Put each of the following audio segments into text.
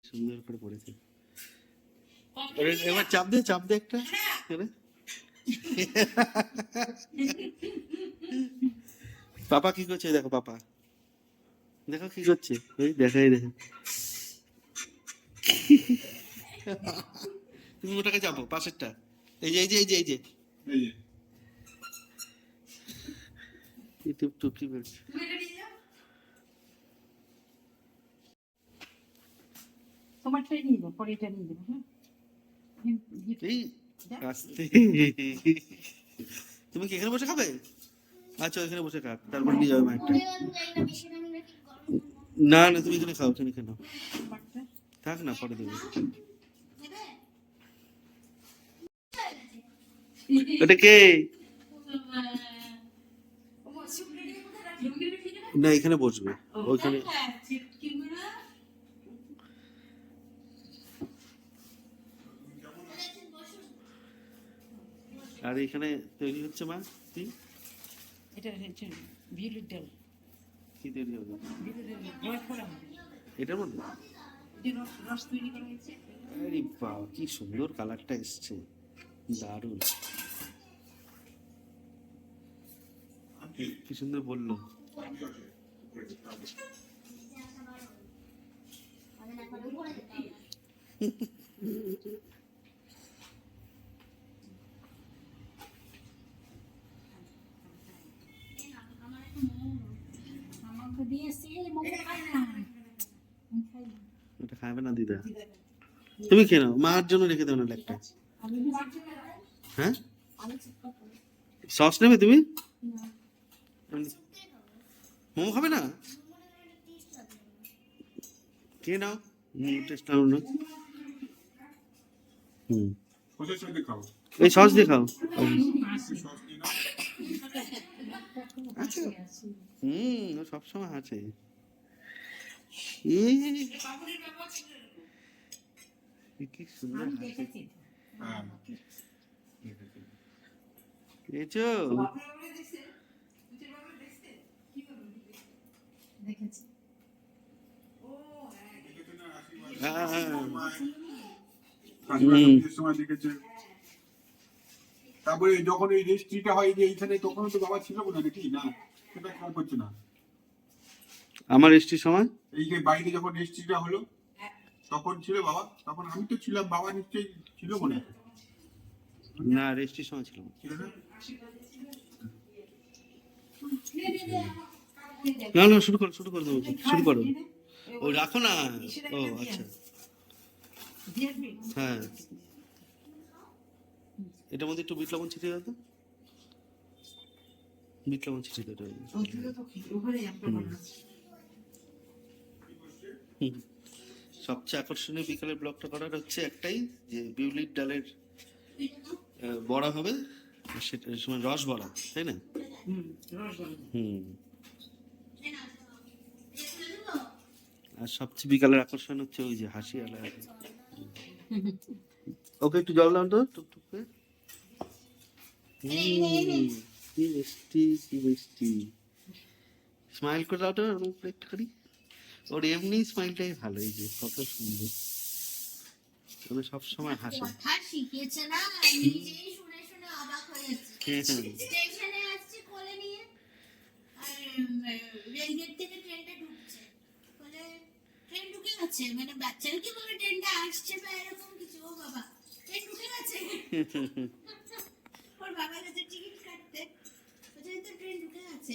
সুন্দর করে পড়েছে। এবার চাপ দে একটা। পাপা কি করছে? দেখো পাপা, দেখো কি করছে। এই দেখাই দেখো। তুমি ওটাকে চাপো, পাশেরটা। এই যে এই যে এই যে এই যে ইউটিউব টুকি বলছে। তোমারটাই নিয়ে যাবো, পরে এটা নিয়ে যাবো। এই আস্তে। তুমি কি এখানে বসে খাবে? আচ্ছা এখানে বসে খা, তারপর নিয়ে যাবে মাইকটা। না না, তুমি এখানে খাও, এখানে খাও। থাক না, পরে দেবে। ওটা কে? না এখানে বসবে, ওইখানে। আর এখানে তৈরি হচ্ছে মা কি? এটা হচ্ছে বিউলির ডাল। কি তৈরি হবে এটার মধ্যে? রস তৈরি করা হয়েছে। আরে বাবা, কি সুন্দর কালারটা এসছে, দারুণ। কি সুন্দর বললো। ওটা খাবে না দিদা, তুমি খেয়ে নাও, মার জন্য রেখে দাও না একটা। হ্যাঁ, সস নেবে তুমি? মোমো খাবে না? খেয়ে নাও, টেস্ট নাও না। এই সস দিয়ে খাও। আচ্ছা, ও সবসময় আছে। কি সুন্দর খেয়েছো? তারপরে যখন এই রেজিস্ট্রিটা হয় যে এইখানে, তখন তো বাবা ছিল না নাকি? না, সেটা খেয়াল করছে না। আমার রেজিস্ট্রির সময় এই যে বাইরে যখন রেজিস্ট্রিটা হলো তখন ছিল বাবা, তখন আমি তো ছিলাম, বাবা নিশ্চয়ই ছিল মনে হয়। না, রেজিস্ট্রির সময় ছিল না। না শুরু করো, শুরু করো, শুরু করো। ও রাখো না। ও আচ্ছা, হ্যাঁ। এটার মধ্যে একটু বিট লবণ ছিটিয়ে দাও তো। বিট লবণ ছিটিয়ে দাও। সবচেয়ে আকর্ষণীয় বিকালের ব্লগটা করার হচ্ছে একটাই, যে বিউলির ডালের বড়া হবে, সেটার সময় রস বড়া, তাই না? আর সবচেয়ে বিকালের আকর্ষণ হচ্ছে ওই যে হাসি আলা। ওকে একটু জল দাও তো, টুকটুক করে। কি মিষ্টি, কি মিষ্টি। স্মাইল করে দাও তো একটুখানি। ওর এমনি স্মাইলটাই ভালো, এই যে কত সুন্দর, মানে সবসময় হাসে। কথা শিখেছে না, নিজেই শুনে শুনে অবাক হয়ে যাচ্ছে। স্টেশনে আসছে কোলে নিয়ে, আর রেলগেট থেকে ট্রেনটা ঢুকছে, বলে ট্রেন ঢুকে গেছে, মানে বাচ্চারা কি বলে ট্রেনটা আসছে বা এরকম কিছু। ও বাবা, ট্রেন ঢুকে গেছে। ওর বাবা গেছে টিকিট কাটতে, বলছে তো ট্রেন ঢুকে গেছে।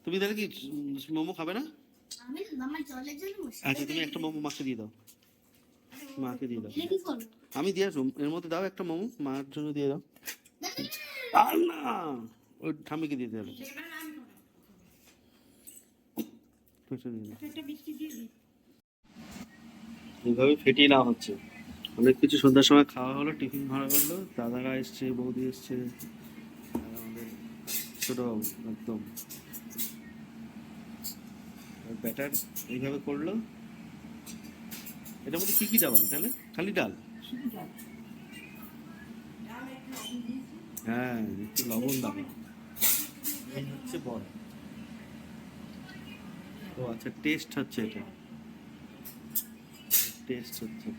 তুমি তাহলে কি মোমো খাবে না? আমি আমার জলের জন্য বসে। আচ্ছা, তুমি একটা মোমো মাকে দিয়ে দাও, মাকে দিয়ে দাও। আমি দিয়ে আসবো, এর মধ্যে দাও একটা মোমো, মার জন্য দিয়ে দাও। আর না, ওই ঠাম্মিকে দিয়ে দেবে। এইভাবে ফেটিয়ে নেওয়া হচ্ছে। অনেক কিছু সন্ধ্যার সময় খাওয়া হলো, টিফিন ভরা হলো, দাদারা এসছে, বৌদি এসছে, আর আমাদের ছোট বাবু একদম ব্যাটার এইভাবে করলো। এটার মধ্যে কি কি দেওয়া তাহলে? খালি ডাল? হ্যাঁ, একটু লবণ দাও। এই হচ্ছে বড়া। ও আচ্ছা, টেস্ট হচ্ছে এটা, টেস্ট হচ্ছে।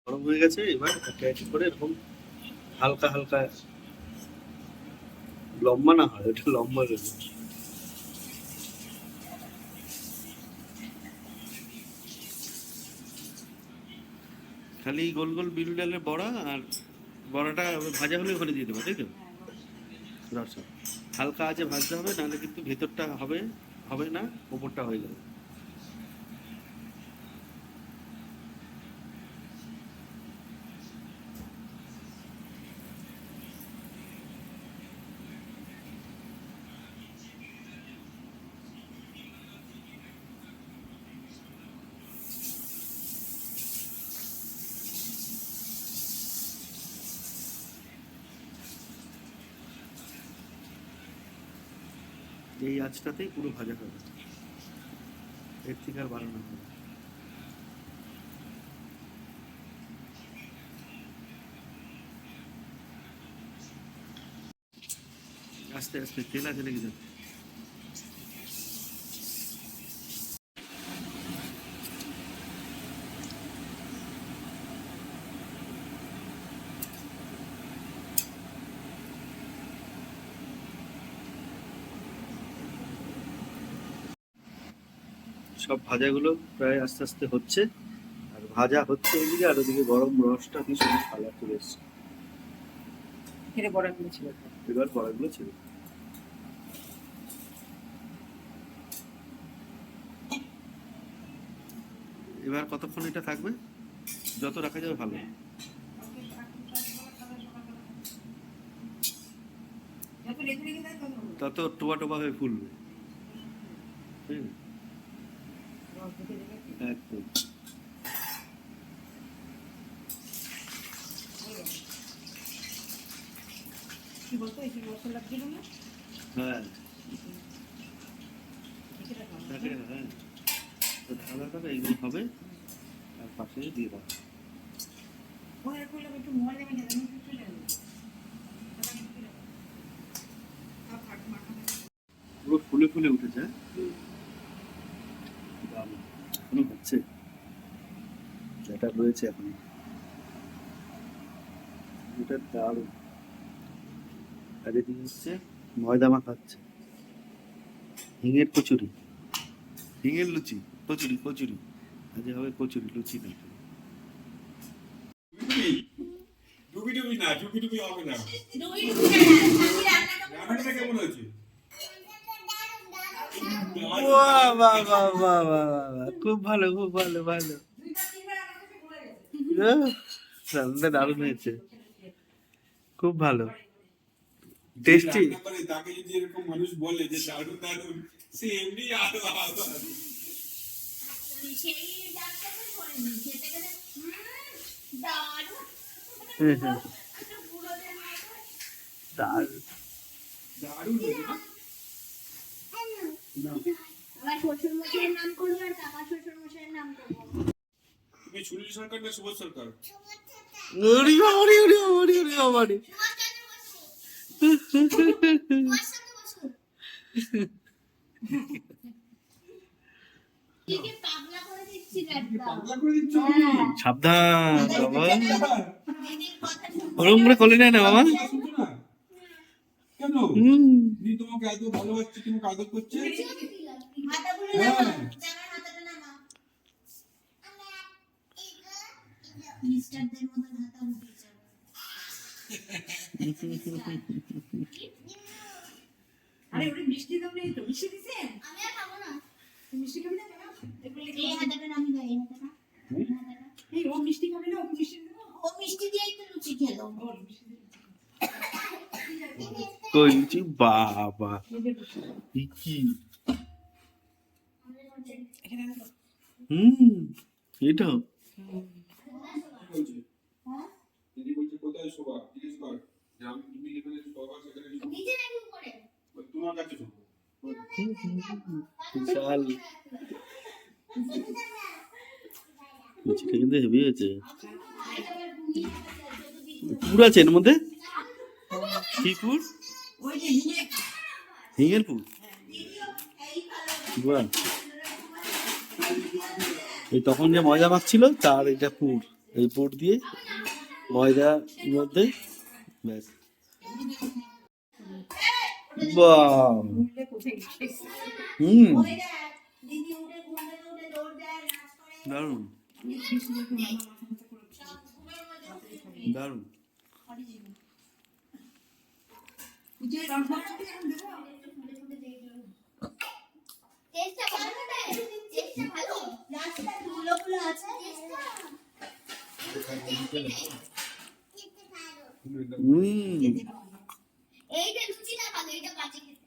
গরম হয়ে গেছে, এবার একটা একটা করে এরকম হালকা হালকা, লম্বা না হয়, এটা লম্বা রয়েছে। খালি গোল গোল বিউলি ডালের বড়া, আর বড়াটা ভাজা হলে ওখানে দিয়ে দেবো, তাই তো? রসা হালকা আছে ভাজতে হবে, নাহলে কিন্তু ভেতরটা হবে হবে না, ওপরটা হয়ে যাবে। এই আঁচটাতেই পুরো ভাজা হবে, এর থেকে আর বাড়ানো হবে না। আস্তে আস্তে তেল আছে লেগে যাবে। সব ভাজাগুলো প্রায় আস্তে আস্তে হচ্ছে, আর ভাজা হচ্ছে এদিকে, আর ওদিকে গরম রসটা দিয়ে সুন্দর কালার চলে এসছে। এখানে বড়াগুলো ছিল। এবার বড়াগুলো ছিল। এবার কতক্ষণ এটা থাকবে? যত রাখা যাবে ভালো। যত রেখে রেখে দেয় তত ভালো। তত টোবা টোবা হয়ে ফুলবে। হুম, রস ঢুকে যাবে। একদম। কি বলতো, এই যে মশলা দিল না, হ্যাঁ, ঢেকে রাখলাম। তাকে হ্যাঁ, তো ঢালা হবে, এইগুলো হবে, আর পাশে দিয়ে দাও। ওদের করলাম একটু ময়দা মেখে দেন, একটু চলে যাবে। পুরো ফুলে ফুলে উঠেছে, হ্যাঁ? দারুণ। এখনো হচ্ছে, যেটা রয়েছে এখন, এটা দারুণ। আর এদিকে হচ্ছে ময়দা মাখা হচ্ছে, হিঙের কচুরি, হিঙের লুচি, কচুরি কচুরি, আজকে হবে কচুরি, লুচি না। ডুবি ডুবি না, ডুবি ডুবি হবে না। ডুবি ডুবি না, আমি রান্নাটা রান্নাটা কেমন হয়েছে? বাহ বাহ বাহ বাহ বাহ বাহ, খুব ভালো, খুব ভালো, ভালো। রান্নাটা দারুণ হয়েছে, খুব ভালো, টেস্টি। রান্না করে তাকে যদি এরকম মানুষ বলে যে দারুণ দারুণ, সে এমনি আরো আরো সেই ডাক্তারটা করেনি, খেতে গেলে দারুণ। একটা বুড়োদের মতো। দারুণ হয়েছে না? আমার শ্বশুর মশাইয়ের নাম করবো আর কাকা শ্বশুর মশাইয়ের নাম করবো। তুমি সুনীল সরকার না সুবোধ সরকার? ওরে বাবা, ওরে ওরে বাবা, ওরে ওরে বাবা রে। কি কি পাগলা করে দিচ্ছি একদম। পাগলা করে দিচ্ছ হ্যাঁ। সাবধান বাবা, দিদির কথা শুনতে ওরম করে কোলে নেয় না বাবা। শুনছো না? কেন? হুম, তুমি তোমাকে এত ভালোবাসছে, তোমাকে আদর করছে। হাতাগুলো নামা, জামার হাতাটা নামা। মিস্টারদের মতন হাতা উঠে যাবে। আরে ওরে মিষ্টি দাও নেই তো, মিষ্টি দিছেন? আমি আর খাবো না। তুই মিষ্টি খাবি না কেন? এগুলো লিখে এই হাতাটা নামি দাও, এই হাতাটা। এই হাতাটা। এই ও মিষ্টি খাবে না, ওকে মিষ্টি দেবো। ও মিষ্টি দিয়েই তো লুচি খেলো। ওর মিষ্টি দেবো। কইছি বাবা, কি কি? এখানে আনো তো। হুম, এটা বলছে হ্যাঁ? দিদি বলছে কোথায় শোভা, জিজ্ঞেস কর যে আমি তুমি যেখানে শোভা সেখানে শোবো। নিচে নাকি উপরে? তোমার কাছে শোবো। বিশাল। লুচিটা কিন্তু হেভি হয়েছে। পুর আছে এর মধ্যে? কি পুর? ওই যে হিঙে হিঙের পুর? বাহ, এই তখন যে ময়দা মাখছিল তার এটা পুর, এই পুর দিয়ে ময়দার মধ্যে ব্যাস। বাহ, ঘুরলে কোথায় গেছে? হুম, ওই দেখ, দিদি উঠে ঘুম থেকে উঠে দৌড় দেয়, নাচ করে। দারুণ সব ঘুমের মধ্যে দারুণ। যে রান্নাটা কেমন দেবো? টেস্টটা ভালো না? টেস্টটা ভালো। রাস্তা ধুলোগুলো আছে। হুম, এইটা লুচিটা ভালো, এটা বাজে খেতে।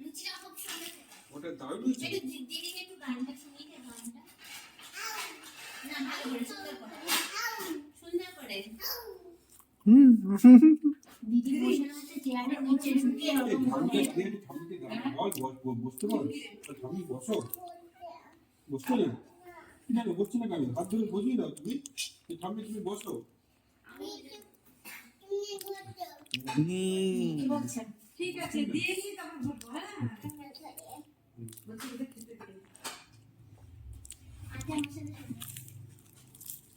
লুচিটা খুব সুন্দর খেতে। ওটা দারুণ হয়েছে। একটু দিদিকে একটু গানটা শুনিয়ে দে, গানটা। না, ভালো করে, সুন্দর করে। সুন্দর করে। হুম, দিদি বসে রয়েছে চেয়ারের নিচে ঝুঁকে এই এরকম ঠাম্মিকে করে। দিয়ে ঠাম্মিকে দাও, বল, বসতে বল। ঠাম্মি বসো। বসতে না? না, বসছে না কেন? হাত ধরে বসিয়ে দাও তুমি। এই ঠাম্মি তুমি বসো। হুম। কি বলছেন? ঠিক আছে দিয়ে নিই তারপর বলবো। হ্যাঁ বলছি ওদের খেতে দে। আচ্ছা, আমার সাথে শোনো।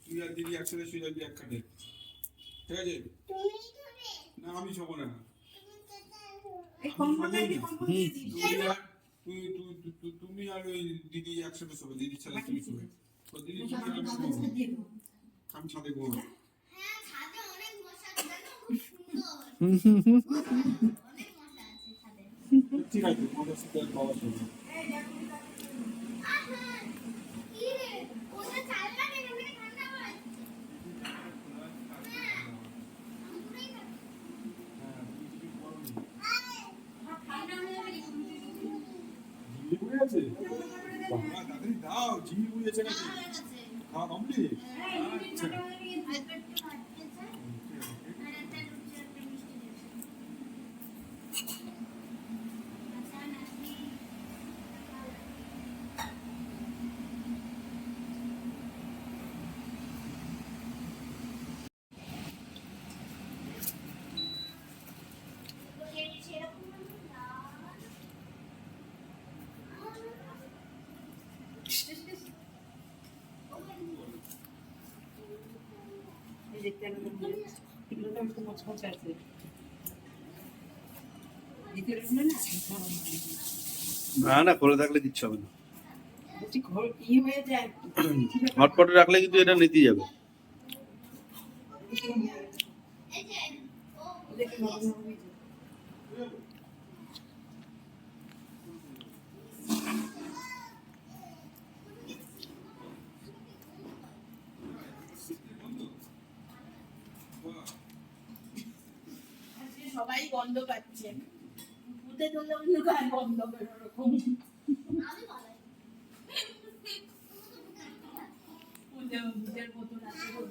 তুই আর দিদি একসাথে শুয়ে যাবি এক খাটে। ঠিক আছে? না, আমি শোবো না। এই কম্বলটা কি কম্বল দিয়ে দিই? তুমি আর ওই দিদি একসাথে শোবে, দিদির সাথে তুমি শোবে। তো দিদি তুমি আর আমি বাতাসটা ঘুমাবো। দিয়ে দেবো। আমি ছাদে ঘুমাবো। হ্যাঁ, ছাদে অনেক মশা আছে, জানো? খুব সুন্দর। অনেক মশা আছে ছাদে। ঠিক আছে, তোমাদের সাথে বাবা শোবে। আহা, কি রে? ওটা চালনা কেন? ওখানে ঠান্ডা হয়। হ্যাঁ, আমি দূরেই থাকি। হ্যাঁ, তুমি কিছু করো নি। আমার ঠান্ডা হয়ে যাবে রে। ঝিমিয়ে পড়ে আছে? বাবা, তাড়াতাড়ি দাও, ঝিমিয়ে পড়ে আছে নাকি? হয়ে গেছে। খাওয়া কমপ্লিট? আচ্ছা। অল্প একটু ভাত দিয়েছে, আর একটা লুচি, একটা মিষ্টি দিয়েছে। আচ্ছা, নাকি? সেরকম না। এই যে তেলটা দিয়ে এগুলো তো একটু মচমচে আছে। ভিতরে গুলো না গরম হয়। না না, খোলা থাকলে কিচ্ছু হবে না। বলছি ঘর কি হয়ে যায় হটপটে রাখলে কিন্তু এটা নিতে যাবে। এই যে, ও দেখে নরম নরম হয়ে যায়। আজকে সবাই গন্ধ পাচ্ছে। ভূতে ধরলে অন্য গায়ে গন্ধ বেরোরকম। আমি ভালো। ভূতের মতন আছে গো।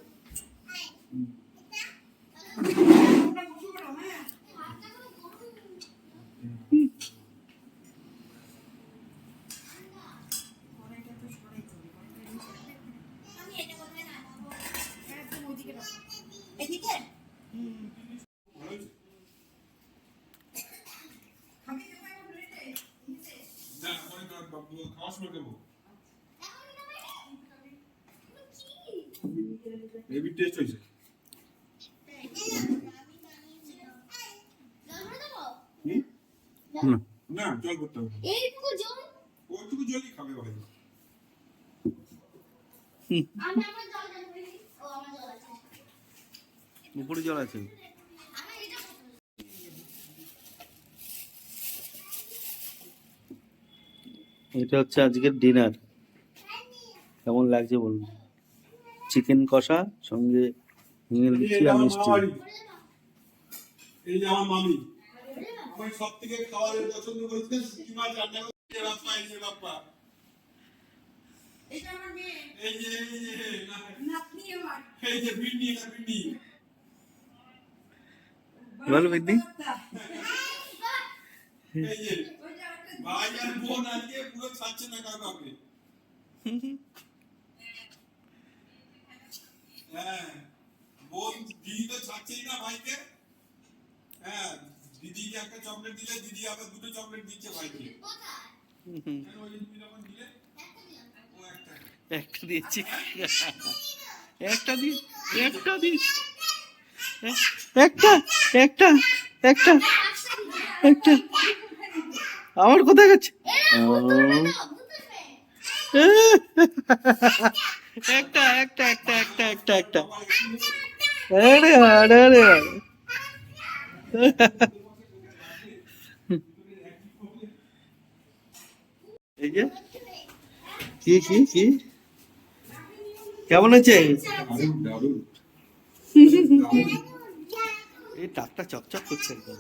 আমি এটা কোথায় রাখবো? এদিকে? ভালো হয়েছে? না, পরে খাওয়ার সময় দেবো। এখন খাবে? কি? হেভি টেস্ট হয়েছে। আমি বানিয়েছিলাম। জল ভরে দেবো? হুম? না, না, জল করতে হবে। এইটুকু জল? ওইটুকু জলই খাবে ভাই। আমি আমার জল জানি। ও, আমার জল আছে। উপরে জল আছে। আমার এটা পছন্দ। এটা হচ্ছে আজকের ডিনার। কেমন লাগছে বলুন? চিকেন কষা সঙ্গে হিঙের লুচি আর মিষ্টি। এই যে আমার মামি, আমার সব থেকে খাবারের পছন্দ করতে শুটকি মাছ রান্না করতে বাপ্পা, এই যে বাপ্পা, এটা আমার মেয়ে এই যে না, নাতনি আমার। এই যে ভিন্ডি, এটা ভিন্ডি। বলো বিন্দি। এই যে ভাই আর বোন আজকে পুরো ছাড়ছে না কাউকে। পাচ্ছেই না ভাইকে। হ্যাঁ, দিদিকে একটা চকলেট দিলে দিদি আবার দুটো চকলেট দিচ্ছে ভাইকে। কেন ওই যে তুমি যখন দিলে ও একটা একটা দিয়েছি, একটা দি, একটা দি, একটা একটা একটা একটা আমার কোথায় গেছে? একটা একটা একটা একটা একটা একটা আরে আরে আরে এই যে কি কি কি কেমন আছে? দারুণ দারুণ। এই টাকটা চকচক করছে একদম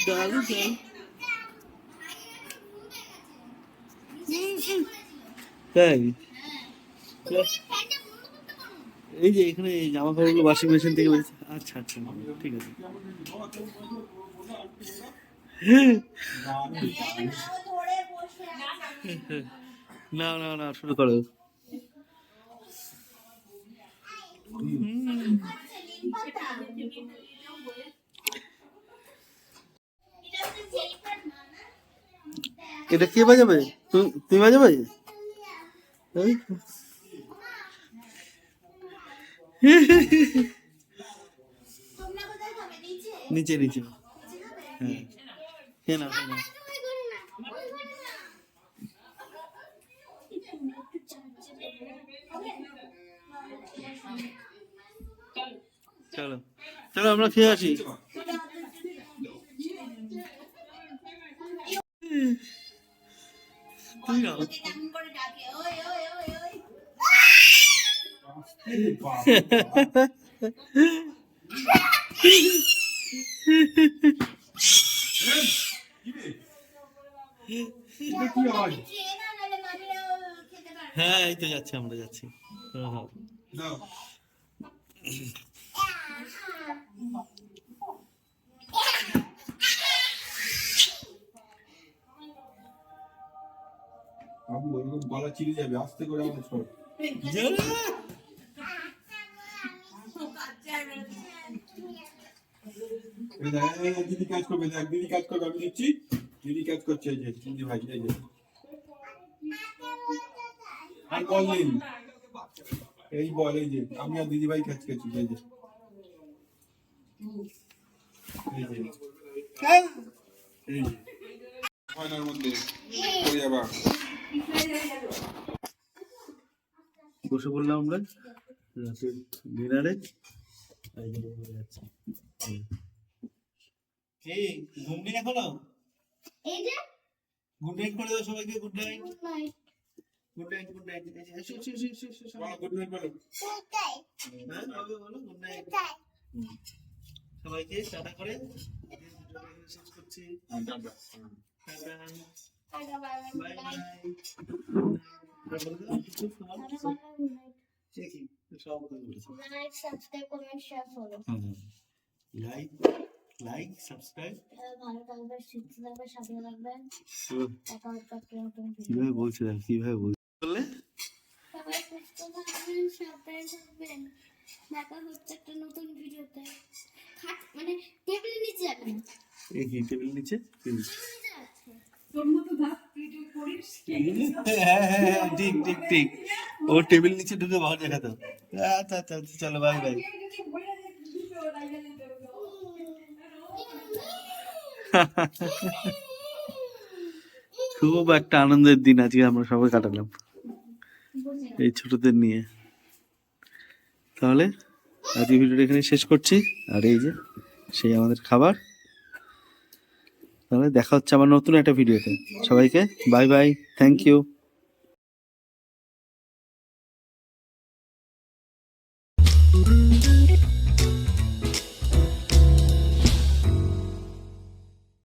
দারুণ দারুণ। তাই এই যে এখানে জামা কাপড়গুলো ওয়াশিং মেশিন থেকে বেরিয়েছে। আচ্ছা আচ্ছা ঠিক আছে। ধরে বসে আছে। না না না শুরু করো। এটা কে বাজাবে? তুমি বাজাবে? এই? তোমরা কোথায় খাবে? নিচে? নিচে নিচে। নিচে খাবে? হ্যাঁ কেন না ওই ঘরে না, ওই ঘরে না। চলো চলো আমরা খেয়ে আসি। তুই না ওকে কেমন করে ডাকে? ওই ওই ওই ওই। এই বাবা। এটা কি আওয়াজ? খেয়ে না, নাহলে মামিরাও খেতে পারবে। হ্যাঁ এই তো যাচ্ছি আমরা যাচ্ছি। হ্যাঁ হ্যাঁ দাও। বাবু ওরকম গলা চিড়ে যাবে, আস্তে করে আওয়াজ করো। এই দেখ, এই দিদি কাজ করবে, দেখ দিদি কাজ করবে, আমি দিচ্ছি। দিদি কাজ করছে, এই যে দিদি ভাই, এই যে আর বল নেই, এই বল, এই যে আমি আর দিদি ভাই কাজ করছি, এই যে এই যে এই যে ময়নার মধ্যে পড়ে যাবা। বসে পড়লাম আমরা রাতের ডিনারে। যাচ্ছি এই ঘুম নেই এখনো? এই যে গুড নাইট করে দাও সবাইকে। Good night good night. Good night good night. এসো এসো এসো এসো এসো সবাই। বলো, গুড নাইট বলো। কোথায়? হ্যাঁ বলো বলো গুড নাইট কোথায়? সবাইকে টাটা করে শেষ করছি। Tata. Tata tata, bye bye, bye good bye. Night. কি সব কথা বলেছি। লাইক, সাবস্ক্রাইব, কমেন্ট, শেয়ার করো। Like like subscribe. ভালো থাকবে, সুস্থ থাকবে, সাথে থাকবেন। দেখা হচ্ছে একটা নতুন ভিডিও। কিভাবে বলছে দেখ কিভাবে বললে। সবাই সুস্থ থাকবেন, সাবধানে থাকবেন। দেখা হচ্ছে একটা নতুন ভিডিওতে। মানে টেবিলের নিচে যাবেন। এই কি টেবিল নিচে? নিচে আছে। তোর মতো দাঁত তুই করিস হ্যাঁ হ্যাঁ হ্যাঁ ঠিক ঠিক ঠিক। ও টেবিল নিচে ঢুকে ভালো দেখাতো। আচ্ছা আচ্ছা আচ্ছা, চলো বাই বাই। খুব একটা আনন্দের দিন আজকে আমরা সবাই কাটালাম এই ছোটদের নিয়ে। তাহলে আজকে ভিডিওটা এখানে শেষ করছি। আর এই যে সেই আমাদের খাবার। তাহলে দেখা হচ্ছে আবার নতুন একটা ভিডিওতে। সবাইকে বাই বাই, থ্যাংক ইউ।